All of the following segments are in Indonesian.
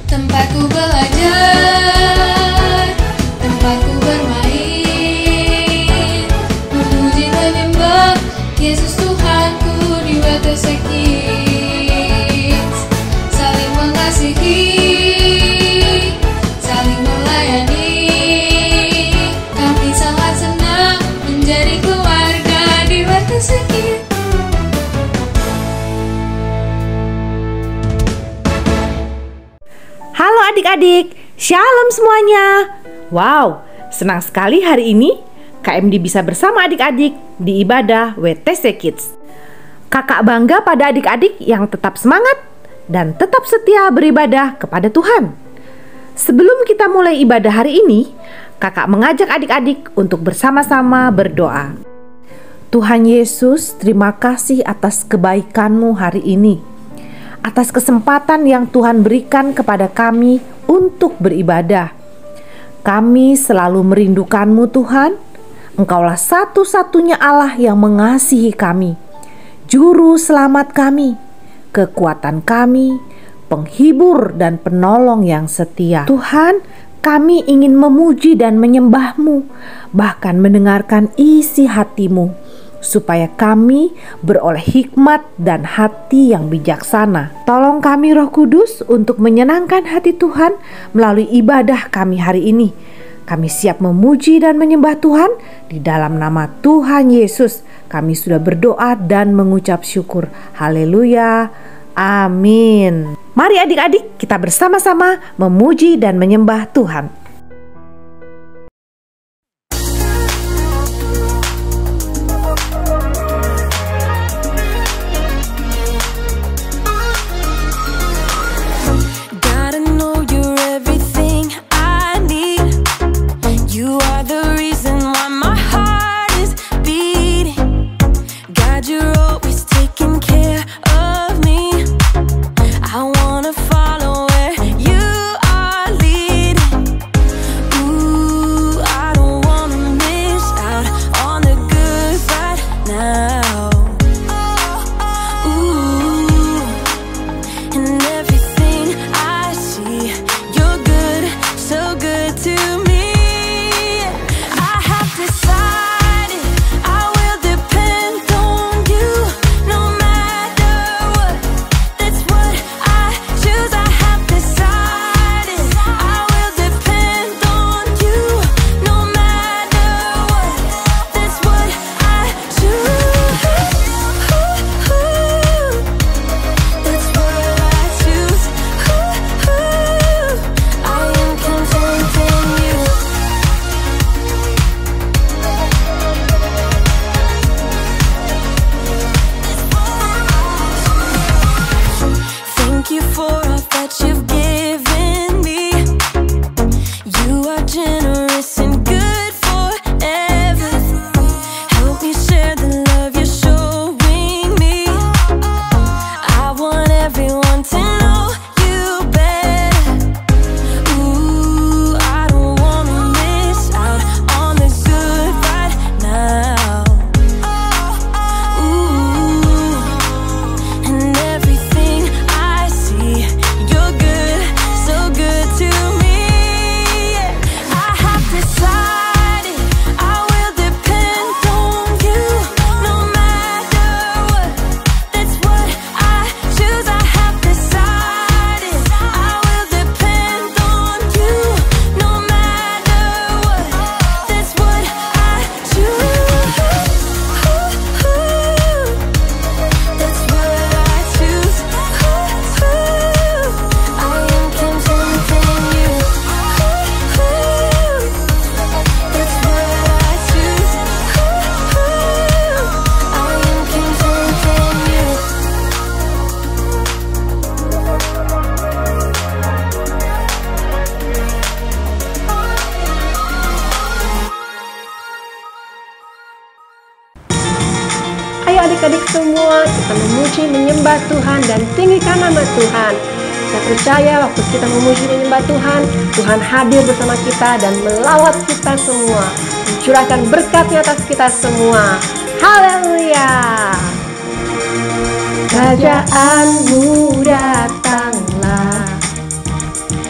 tempatku belajar, tempatku bermain, memuji menyembah Yesus Tuhanku di Bethesda Kids. Saling mengasihi, saling melayani, kami sangat senang menjadi keluarga di Bethesda Kids. Halo adik-adik, Shalom semuanya. Wow, senang sekali hari ini KMD bisa bersama adik-adik di ibadah WTC Kids. Kakak bangga pada adik-adik yang tetap semangat dan tetap setia beribadah kepada Tuhan. Sebelum kita mulai ibadah hari ini, kakak mengajak adik-adik untuk bersama-sama berdoa. Tuhan Yesus, terima kasih atas kebaikan-Mu hari ini, atas kesempatan yang Tuhan berikan kepada kami untuk beribadah. Kami selalu merindukan-Mu Tuhan. Engkaulah satu-satunya Allah yang mengasihi kami, Juru Selamat kami, kekuatan kami, penghibur dan penolong yang setia. Tuhan, kami ingin memuji dan menyembah-Mu, bahkan mendengarkan isi hati-Mu, supaya kami beroleh hikmat dan hati yang bijaksana. Tolong kami Roh Kudus untuk menyenangkan hati Tuhan melalui ibadah kami hari ini. Kami siap memuji dan menyembah Tuhan. Di dalam nama Tuhan Yesus kami sudah berdoa dan mengucap syukur. Haleluya, amin. Mari adik-adik kita bersama-sama memuji dan menyembah Tuhan. adik-adik semua, kita memuji, menyembah Tuhan dan tinggikan nama Tuhan. Saya percaya waktu kita memuji, menyembah Tuhan, Tuhan hadir bersama kita dan melawat kita semua, mencurahkan berkat-Nya atas kita semua. Haleluya! Kerajaan-Mu datanglah,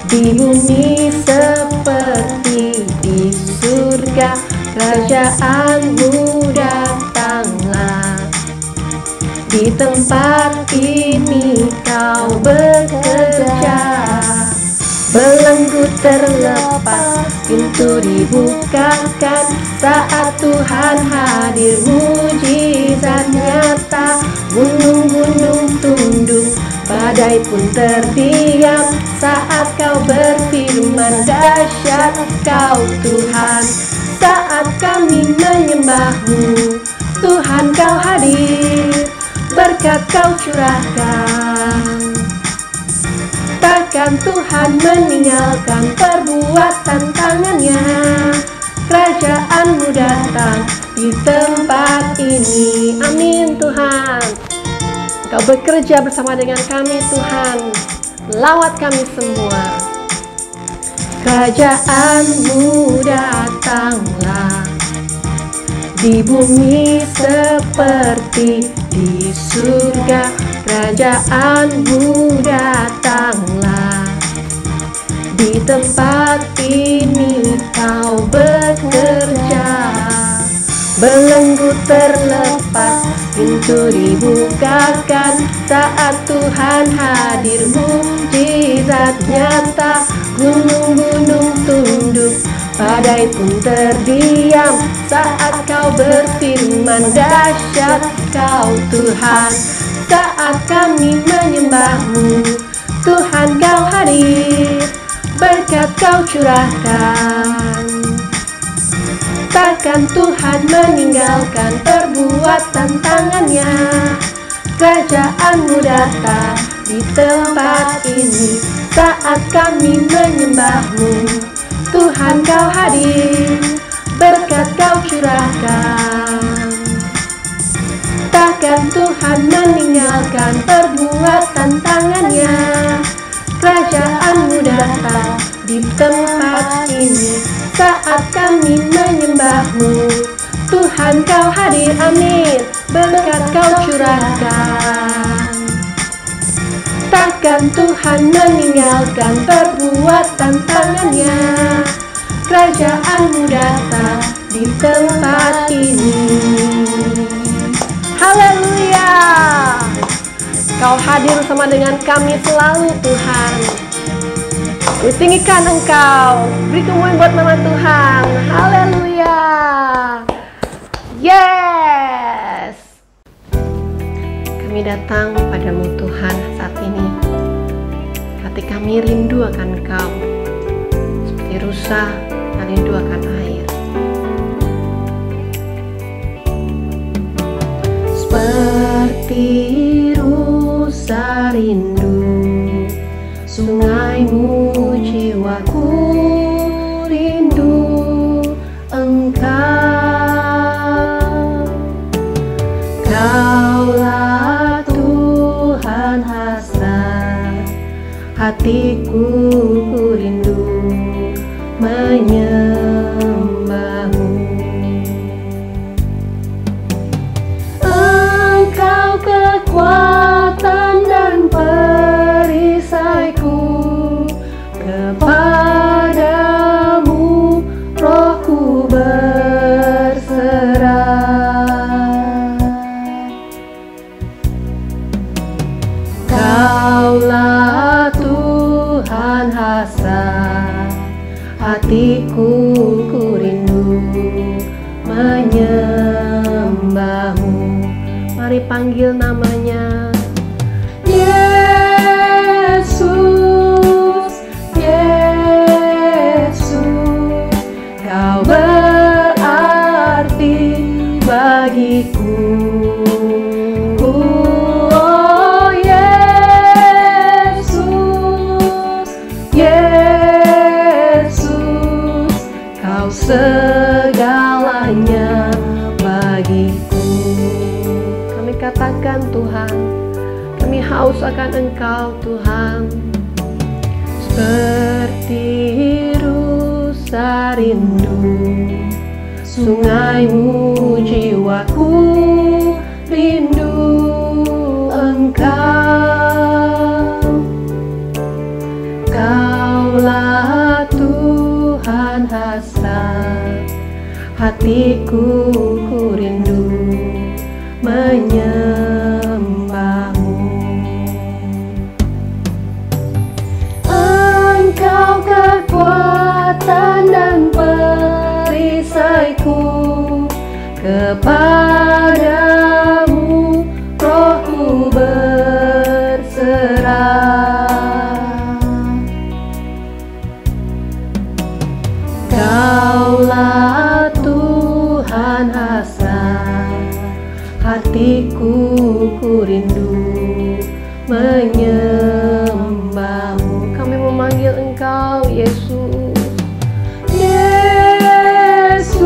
di bumi seperti di surga. Kerajaan-Mu datanglah, di tempat ini Kau bekerja. Belenggu terlepas, pintu dibukakan saat Tuhan hadir, mujizat nyata. Gunung-gunung tunduk, badai pun terdiam saat Kau berfirman. Dahsyat Kau Tuhan, saat kami menyembah-Mu. Tuhan Kau hadir, berkat Kau curahkan. Takkan Tuhan meninggalkan perbuatan tangan-Nya. Kerajaan-Mu datang di tempat ini. Amin Tuhan. Kau bekerja bersama dengan kami Tuhan. Lawat kami semua. Kerajaan-Mu datanglah, di bumi seperti di surga. Kerajaan-Mu datanglah, di tempat ini Kau bekerja. Belenggu terlepas, pintu dibukakan saat Tuhan hadir, mujizat nyata. Gunung-gunung tunduk, badai pun terdiam saat Kau berfirman. Dahsyat Kau Tuhan, saat kami menyembah-Mu. Tuhan Kau hadir, berkat Kau curahkan. Takkan Tuhan meninggalkan perbuatan tangan-Nya. Kerajaan-Mu datang di tempat ini saat kami menyembah-Mu. Tuhan Kau hadir, berkat Kau curahkan. Takkan Tuhan meninggalkan perbuatan tangan-Nya. Kerajaan-Mu datang di tempat ini saat kami menyembah-Mu. Tuhan Kau hadir, amin, berkat Kau curahkan. Takkan Tuhan meninggalkan perbuatan tangan-Nya. Kerajaan-Mu datang di tempat ini. Haleluya. Kau hadir bersama dengan kami selalu Tuhan. Tinggikan Engkau, beri kemuliaan buat nama Tuhan. Haleluya. Yes. Kami datang padamu Tuhan saat ini. Hati kami rindu akan Engkau, seperti rusa yang rindu akan air. Seperti rusa rindu sungai-Mu, jiwaku rindu Engkau. Kaulah Tuhan hasrat hatiku, ku rindu menyembah-Mu. Engkau kekuatan dan perisaiku, kepadamu rohku berserah. Kaulah Tuhan hasrat hatiku, ku rindu menyembah-Mu. Mari panggil namanya. Yesus, Yesus, Kau berarti bagiku. Oh Yesus, Yesus, Kau segalanya bagiku. Kami katakan Tuhan, kami haus akan Engkau Tuhan. Seperti rusa rindu sungai-Mu, jiwaku rindu Engkau. Kaulah hatiku ku rindu menyembahmu. Engkau kekuatan dan perisaiku, kepadamu rohku berserah. Kaulah Tuhan hasrat hatiku, ku rindu menyembahmu. Kami memanggil Engkau Yesus. Yesus,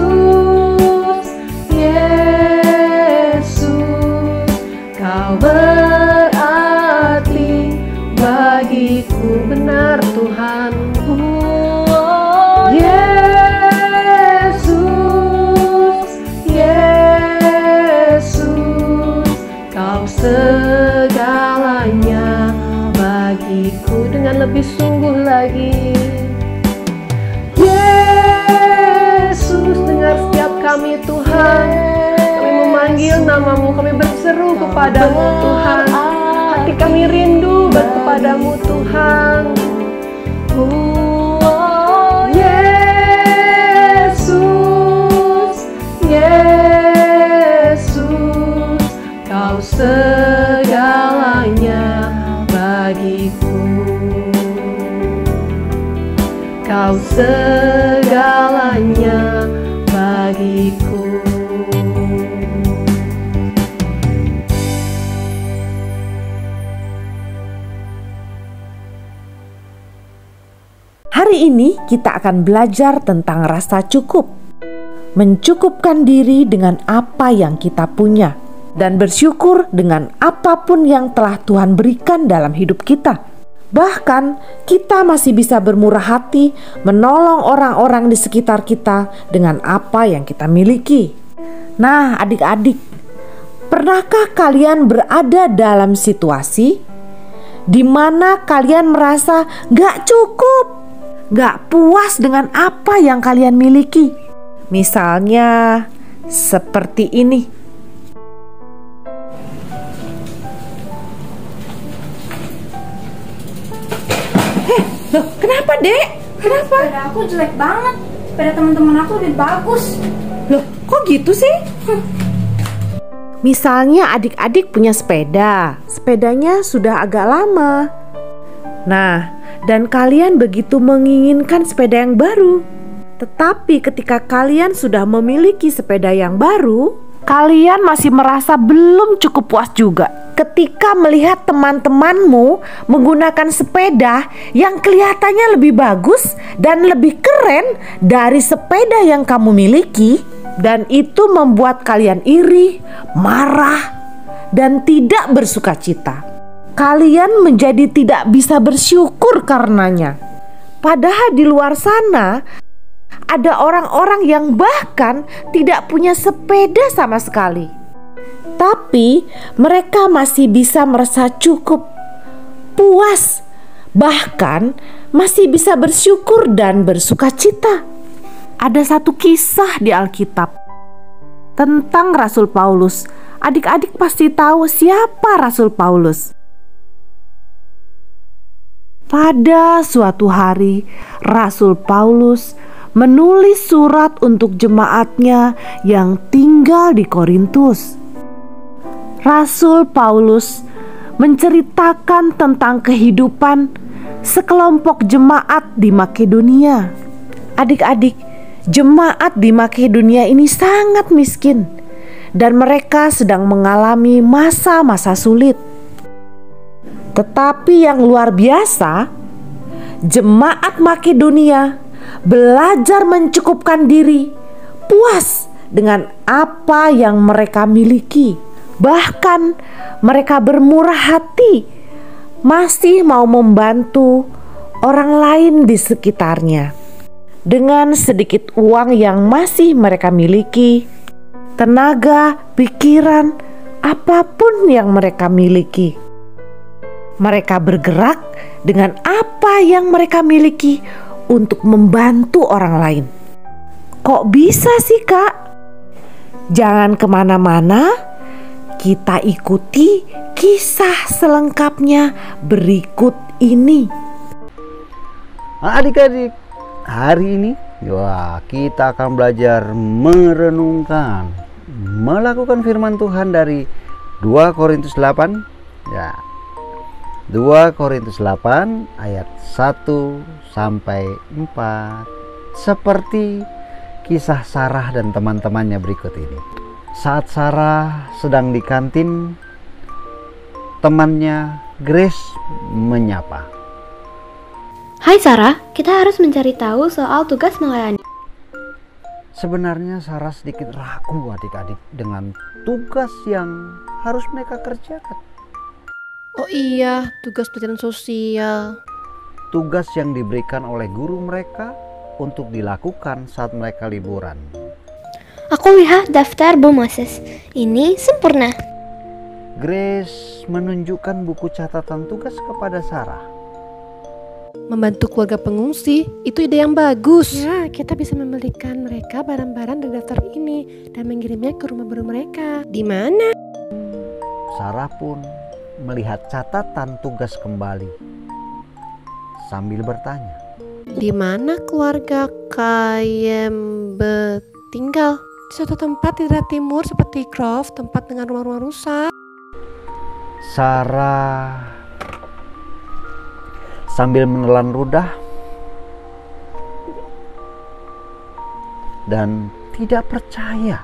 Yesus, Kau berarti bagiku, benar Tuhan. Yesus, Yesus, Kau segalanya bagiku, dengan lebih sungguh lagi. Yesus, dengar setiap kami Tuhan. Kami memanggil namamu, kami berseru kepadamu Tuhan. Hati kami rindu kepadamu Tuhan. Yesus, Yesus, Kau segalanya bagiku, Kau segalanya bagiku. Hari ini kita akan belajar tentang rasa cukup. Mencukupkan diri dengan apa yang kita punya dan bersyukur dengan apapun yang telah Tuhan berikan dalam hidup kita. Bahkan kita masih bisa bermurah hati menolong orang-orang di sekitar kita dengan apa yang kita miliki. Nah, adik-adik, pernahkah kalian berada dalam situasi di mana kalian merasa gak cukup, gak puas dengan apa yang kalian miliki? Misalnya seperti ini. Loh, kenapa Dek? Kenapa? Sepeda aku jelek banget. Sepeda teman-teman aku lebih bagus. Loh, kok gitu sih? Misalnya adik-adik punya sepeda. Sepedanya sudah agak lama. Nah, dan kalian begitu menginginkan sepeda yang baru. Tetapi ketika kalian sudah memiliki sepeda yang baru, kalian masih merasa belum cukup puas juga ketika melihat teman-temanmu menggunakan sepeda yang kelihatannya lebih bagus dan lebih keren dari sepeda yang kamu miliki. Dan itu membuat kalian iri, marah, dan tidak bersukacita. Kalian menjadi tidak bisa bersyukur karenanya. Padahal di luar sana ada orang-orang yang bahkan tidak punya sepeda sama sekali. Tapi mereka masih bisa merasa cukup, puas, bahkan masih bisa bersyukur dan bersukacita. Ada satu kisah di Alkitab tentang Rasul Paulus. Adik-adik pasti tahu siapa Rasul Paulus. Pada suatu hari, Rasul Paulus menulis surat untuk jemaatnya yang tinggal di Korintus. Rasul Paulus menceritakan tentang kehidupan sekelompok jemaat di Makedonia. Adik-adik, jemaat di Makedonia ini sangat miskin dan mereka sedang mengalami masa-masa sulit. Tetapi yang luar biasa, jemaat Makedonia belajar mencukupkan diri, puas dengan apa yang mereka miliki. Bahkan mereka bermurah hati, masih mau membantu orang lain di sekitarnya. Dengan sedikit uang yang masih mereka miliki, tenaga, pikiran, apapun yang mereka miliki, mereka bergerak dengan apa yang mereka miliki untuk membantu orang lain. Kok bisa sih, Kak? Jangan kemana-mana, kita ikuti kisah selengkapnya berikut ini. Adik-adik, hari ini kita akan belajar merenungkan, melakukan firman Tuhan dari 2 Korintus 8. 2 Korintus 8 ayat 1 sampai 4. Seperti kisah Sarah dan teman-temannya berikut ini. Saat Sarah sedang di kantin, temannya Grace menyapa. Hai Sarah, kita harus mencari tahu soal tugas melayani. Sebenarnya Sarah sedikit ragu adik-adik dengan tugas yang harus mereka kerjakan. Oh iya, tugas pelajaran sosial. Tugas yang diberikan oleh guru mereka untuk dilakukan saat mereka liburan. Aku lihat daftar Bu Moses. Ini sempurna. Grace menunjukkan buku catatan tugas kepada Sarah. Membantu keluarga pengungsi, itu ide yang bagus. Ya, kita bisa membelikan mereka barang-barang dari daftar ini dan mengirimnya ke rumah baru mereka. Di mana? Sarah pun melihat catatan tugas kembali sambil bertanya, Di mana keluarga Kayembe tinggal? Di suatu tempat di daerah timur seperti Grove, tempat dengan rumah-rumah rusak. Sarah sambil menelan ludah dan tidak percaya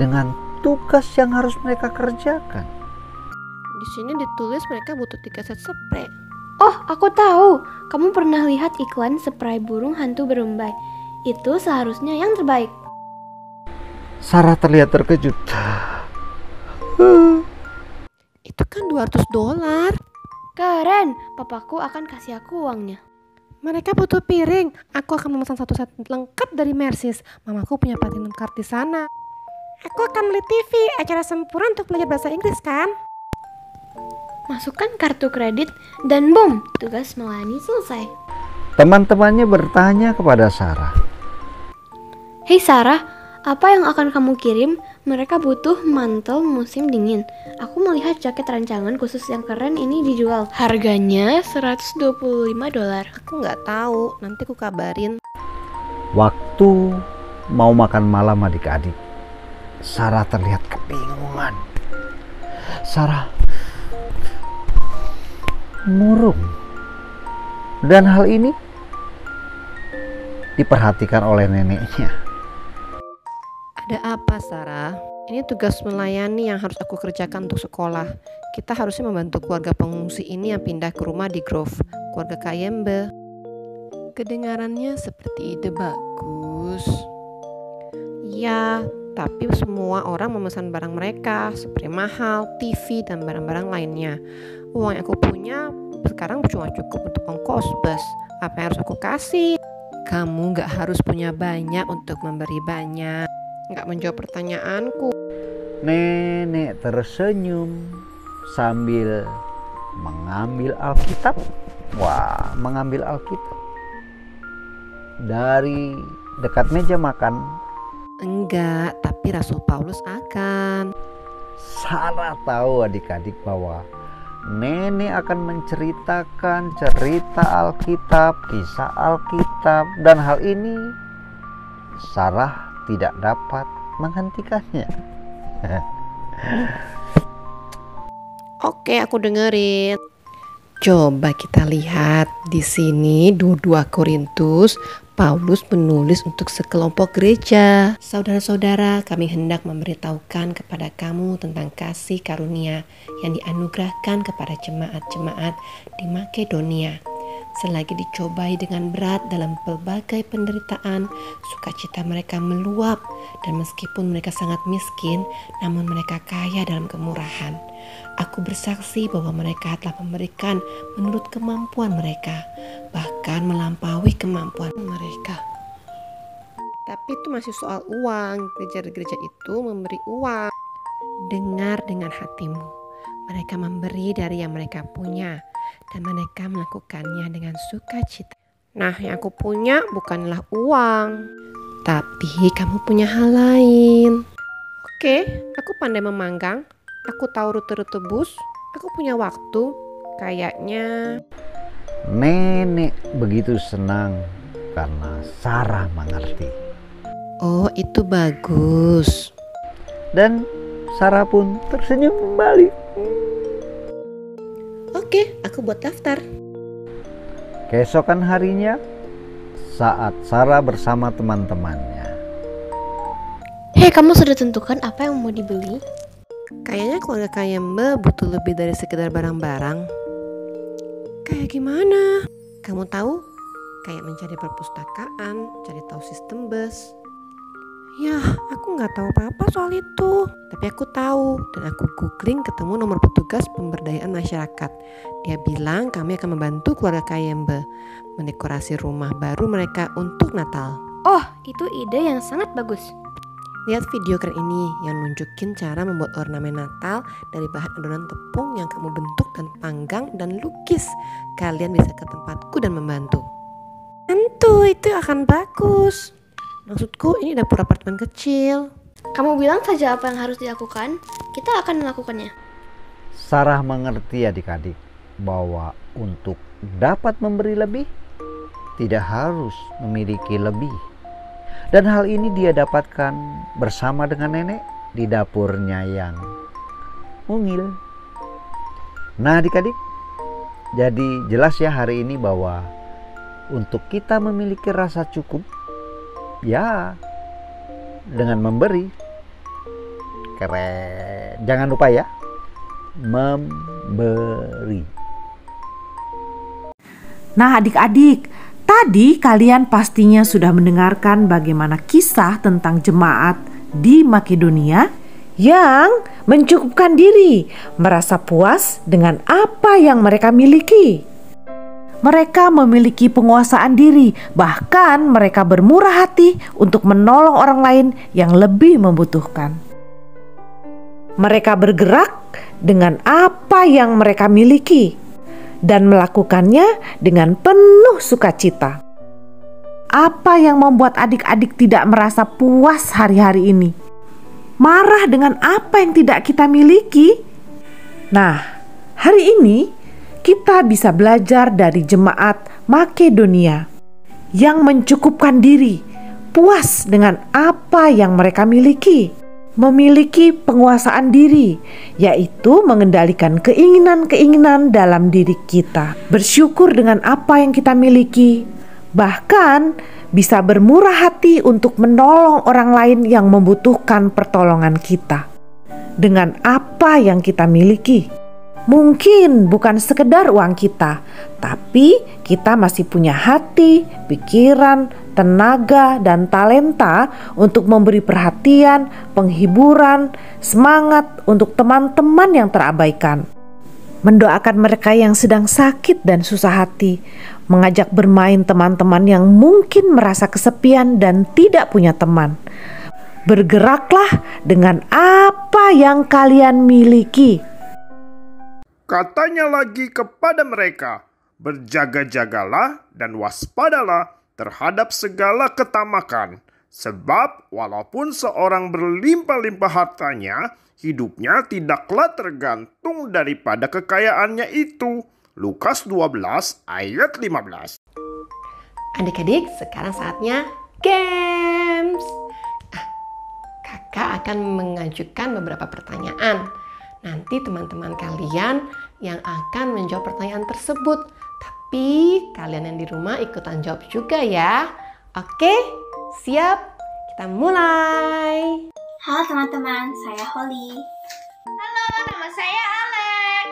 dengan tugas yang harus mereka kerjakan. Di sini ditulis mereka butuh 3 set spray. Oh, aku tahu. Kamu pernah lihat iklan spray burung hantu berumbai. Itu seharusnya yang terbaik. Sarah terlihat terkejut. Itu kan $200. Keren, papaku akan kasih aku uangnya. Mereka butuh piring. Aku akan memesan 1 set lengkap dari Mercy's. Mamaku punya platinum card di sana. Aku akan beli TV, acara sempurna untuk belajar bahasa Inggris kan? Masukkan kartu kredit dan boom, tugas melayani selesai. Teman-temannya bertanya kepada Sarah. Hei Sarah, apa yang akan kamu kirim? Mereka butuh mantel musim dingin. Aku melihat jaket rancangan khusus yang keren ini dijual. Harganya $125. Aku nggak tahu, nanti aku kabarin. Waktu mau makan malam adik-adik, Sarah terlihat kebingungan. Sarah murung, dan hal ini diperhatikan oleh neneknya. Ada apa Sarah? Ini tugas melayani yang harus aku kerjakan untuk sekolah. Kita harusnya membantu keluarga pengungsi ini yang pindah ke rumah di Grove, keluarga Kayembe. Kedengarannya seperti ide bagus. Ya, tapi semua orang memesan barang mereka seperti mahal, TV, dan barang-barang lainnya. Uang yang aku punya sekarang cuma cukup untuk ongkos bus. Apa yang harus aku kasih? Kamu gak harus punya banyak untuk memberi banyak. Gak menjawab pertanyaanku. Nenek tersenyum sambil mengambil Alkitab. Mengambil Alkitab dari dekat meja makan. Enggak, tapi Rasul Paulus akan. Sarah tahu adik-adik bahwa nenek akan menceritakan cerita Alkitab, kisah Alkitab, dan hal ini Sarah tidak dapat menghentikannya. Oke, aku dengerin. Coba kita lihat di sini 2 Korintus. Paulus menulis untuk sekelompok gereja. Saudara-saudara, kami hendak memberitahukan kepada kamu tentang kasih karunia yang dianugerahkan kepada jemaat-jemaat di Makedonia. Selagi dicobai dengan berat dalam pelbagai penderitaan, sukacita mereka meluap, dan meskipun mereka sangat miskin, namun mereka kaya dalam kemurahan. Aku bersaksi bahwa mereka telah memberikan menurut kemampuan mereka, bahkan melampaui kemampuan mereka. Tapi itu masih soal uang. Gereja-gereja itu memberi uang. Dengar dengan hatimu. Mereka memberi dari yang mereka punya, dan mereka melakukannya dengan sukacita. Nah, yang aku punya bukanlah uang, Tapi kamu punya hal lain. Oke, aku pandai memanggang. Aku tahu rute-rute bus. Aku punya waktu. Kayaknya Nenek begitu senang karena Sarah mengerti. oh, itu bagus. Dan Sarah pun tersenyum kembali. Oke, aku buat daftar. Keesokan harinya, saat Sarah bersama teman-temannya, Hei, kamu sudah tentukan apa yang mau dibeli? Kayaknya keluarga Kayembe butuh lebih dari sekedar barang-barang. Kayak gimana? Kamu tahu? Kayak mencari perpustakaan, cari tahu sistem bus. Yah, aku nggak tahu apa-apa soal itu. Tapi aku tahu dan aku googling ketemu nomor petugas pemberdayaan masyarakat. Dia bilang kami akan membantu keluarga Kayembe mendekorasi rumah baru mereka untuk Natal. Oh, itu ide yang sangat bagus. Lihat video keren ini yang nunjukin cara membuat ornamen Natal dari bahan adonan tepung yang kamu bentuk dan panggang dan lukis. Kalian bisa ke tempatku dan membantu. Tentu itu akan bagus. Maksudku ini dapur apartemen kecil. Kamu bilang saja apa yang harus dilakukan, kita akan melakukannya. Sarah mengerti adik-adik bahwa untuk dapat memberi lebih, tidak harus memiliki lebih. Dan hal ini dia dapatkan bersama dengan nenek di dapurnya yang mungil. Nah adik-adik, jadi jelas ya hari ini bahwa untuk kita memiliki rasa cukup, ya dengan memberi. Keren. Jangan lupa ya, memberi. Nah adik-adik, tadi kalian pastinya sudah mendengarkan bagaimana kisah tentang jemaat di Makedonia yang mencukupkan diri, merasa puas dengan apa yang mereka miliki. Mereka memiliki penguasaan diri, bahkan mereka bermurah hati untuk menolong orang lain yang lebih membutuhkan. Mereka bergerak dengan apa yang mereka miliki dan melakukannya dengan penuh sukacita. Apa yang membuat adik-adik tidak merasa puas hari-hari ini? Marah dengan apa yang tidak kita miliki? Nah, hari ini kita bisa belajar dari jemaat Makedonia yang mencukupkan diri, puas dengan apa yang mereka miliki, memiliki penguasaan diri, yaitu mengendalikan keinginan-keinginan dalam diri kita, bersyukur dengan apa yang kita miliki, bahkan bisa bermurah hati untuk menolong orang lain yang membutuhkan pertolongan kita dengan apa yang kita miliki. Mungkin bukan sekedar uang kita, tapi kita masih punya hati, pikiran, tenaga, dan talenta untuk memberi perhatian, penghiburan, semangat untuk teman-teman yang terabaikan. Mendoakan mereka yang sedang sakit dan susah hati, mengajak bermain teman-teman yang mungkin merasa kesepian dan tidak punya teman. Bergeraklah dengan apa yang kalian miliki. Katanya lagi kepada mereka, berjaga-jagalah dan waspadalah terhadap segala ketamakan. Sebab walaupun seorang berlimpah-limpah hartanya, hidupnya tidaklah tergantung daripada kekayaannya itu. Lukas 12 ayat 15. Adik-adik, sekarang saatnya games. Kakak akan mengajukan beberapa pertanyaan. Nanti teman-teman kalian yang akan menjawab pertanyaan tersebut. Tapi kalian yang di rumah ikutan jawab juga ya. Oke, siap? Kita mulai. Halo teman-teman, saya Holly. Halo, nama saya Alex.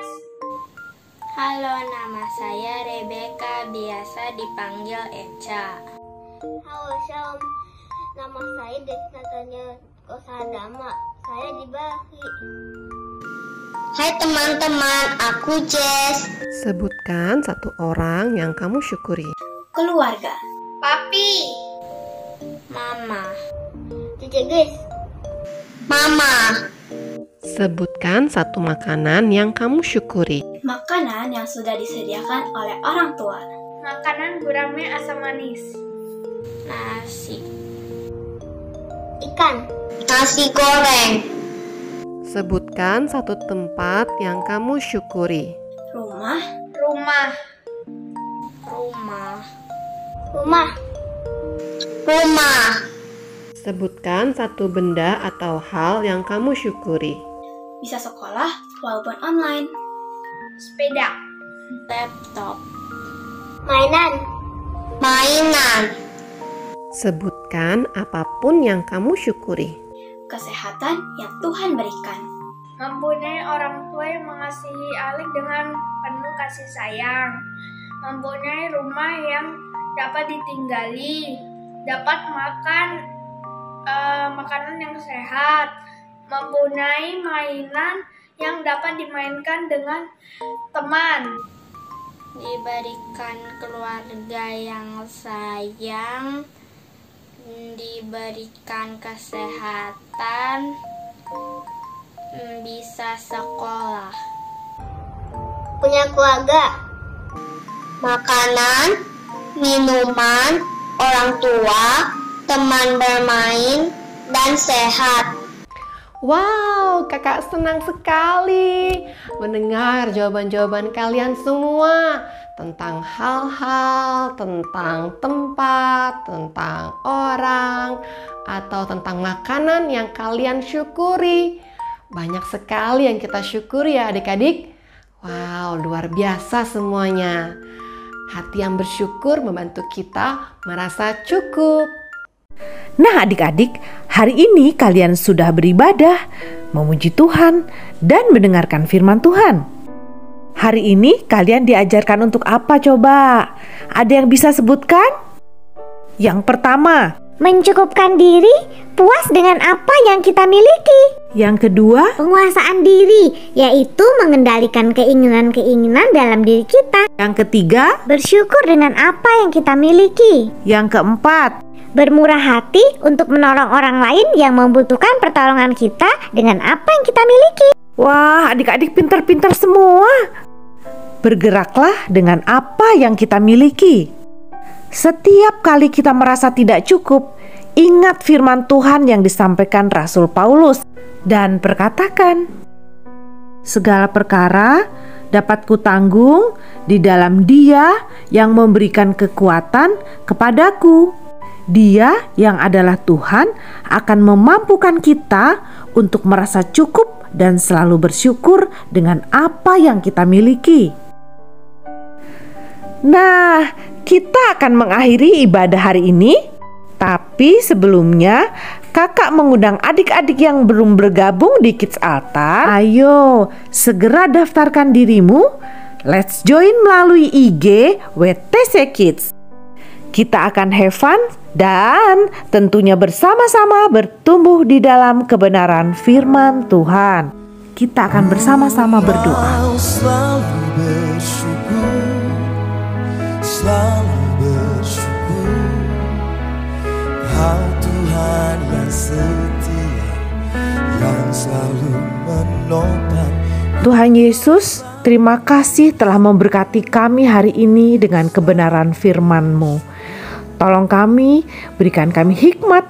Halo, nama saya Rebecca, biasa dipanggil Eca. Halo, Shalom. Nama saya Desnatanya Kosadama. Saya di Bali. Hai teman-teman, aku Jess. Sebutkan satu orang yang kamu syukuri. Keluarga. Papi. Mama. Cici guys. Mama. Sebutkan satu makanan yang kamu syukuri. Makanan yang sudah disediakan oleh orang tua. Makanan gurame asam manis. Nasi. berikan? Nasi goreng. Sebutkan satu tempat yang kamu syukuri. Rumah. Rumah. Sebutkan satu benda atau hal yang kamu syukuri. Bisa sekolah walaupun online. Sepeda. Laptop. Mainan. Sebutkan apapun yang kamu syukuri. Kesehatan yang Tuhan berikan. Mempunyai orang tua yang mengasihi Alik dengan penuh kasih sayang. Mempunyai rumah yang dapat ditinggali. Dapat makan makanan yang sehat. Mempunyai mainan yang dapat dimainkan dengan teman. Diberikan keluarga yang sayang. Diberikan kesehatan. Bisa sekolah. Punya keluarga. Makanan, minuman, orang tua, teman bermain, dan sehat. Wow, kakak senang sekali mendengar jawaban-jawaban kalian semua tentang hal-hal, tentang tempat, tentang orang, atau tentang makanan yang kalian syukuri. Banyak sekali yang kita syukuri ya adik-adik. Wow, luar biasa semuanya. Hati yang bersyukur membantu kita merasa cukup. Nah adik-adik, hari ini kalian sudah beribadah, memuji Tuhan, dan mendengarkan firman Tuhan. Hari ini kalian diajarkan untuk apa coba? Ada yang bisa sebutkan? Yang pertama, mencukupkan diri, puas dengan apa yang kita miliki. Yang kedua, penguasaan diri, yaitu mengendalikan keinginan-keinginan dalam diri kita. Yang ketiga, bersyukur dengan apa yang kita miliki. Yang keempat, bermurah hati untuk menolong orang lain yang membutuhkan pertolongan kita dengan apa yang kita miliki. Wah, adik-adik pintar-pintar semua. Bergeraklah dengan apa yang kita miliki. Setiap kali kita merasa tidak cukup, ingat firman Tuhan yang disampaikan Rasul Paulus dan perkatakan, segala perkara dapat kutanggung di dalam Dia yang memberikan kekuatan kepadaku. Dia yang adalah Tuhan akan memampukan kita untuk merasa cukup dan selalu bersyukur dengan apa yang kita miliki. Nah, kita akan mengakhiri ibadah hari ini. Tapi sebelumnya, kakak mengundang adik-adik yang belum bergabung di Kids Altar. Ayo, segera daftarkan dirimu. Let's join melalui IG WTC Kids. Kita akan have fun dan tentunya bersama-sama bertumbuh di dalam kebenaran firman Tuhan. Kita akan bersama-sama berdoa. Selalu bersyukur, Kau Tuhan yang setia, yang selalu menopang. Tuhan Yesus, terima kasih telah memberkati kami hari ini dengan kebenaran firman-Mu. Tolong kami, berikan kami hikmat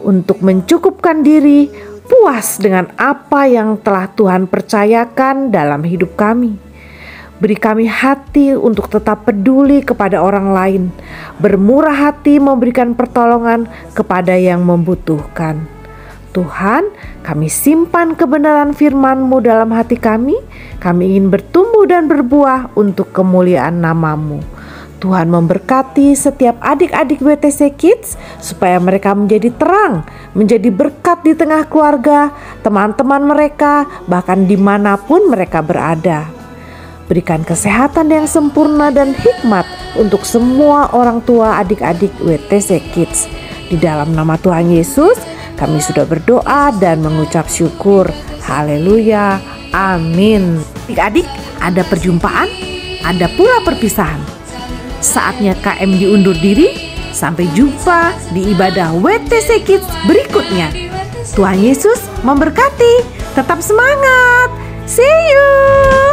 untuk mencukupkan diri, puas dengan apa yang telah Tuhan percayakan dalam hidup kami. Beri kami hati untuk tetap peduli kepada orang lain, bermurah hati memberikan pertolongan kepada yang membutuhkan. Tuhan, kami simpan kebenaran firman-Mu dalam hati kami. Kami ingin bertumbuh dan berbuah untuk kemuliaan nama-Mu. Tuhan memberkati setiap adik-adik WTC Kids supaya mereka menjadi terang, menjadi berkat di tengah keluarga, teman-teman mereka, bahkan dimanapun mereka berada. Berikan kesehatan yang sempurna dan hikmat untuk semua orang tua adik-adik WTC Kids. Di dalam nama Tuhan Yesus, kami sudah berdoa dan mengucap syukur. Haleluya, amin. Adik-adik, ada perjumpaan, ada pula perpisahan. Saatnya KM diundur diri. Sampai jumpa di ibadah WTC Kids berikutnya. Tuhan Yesus memberkati. Tetap semangat. See you.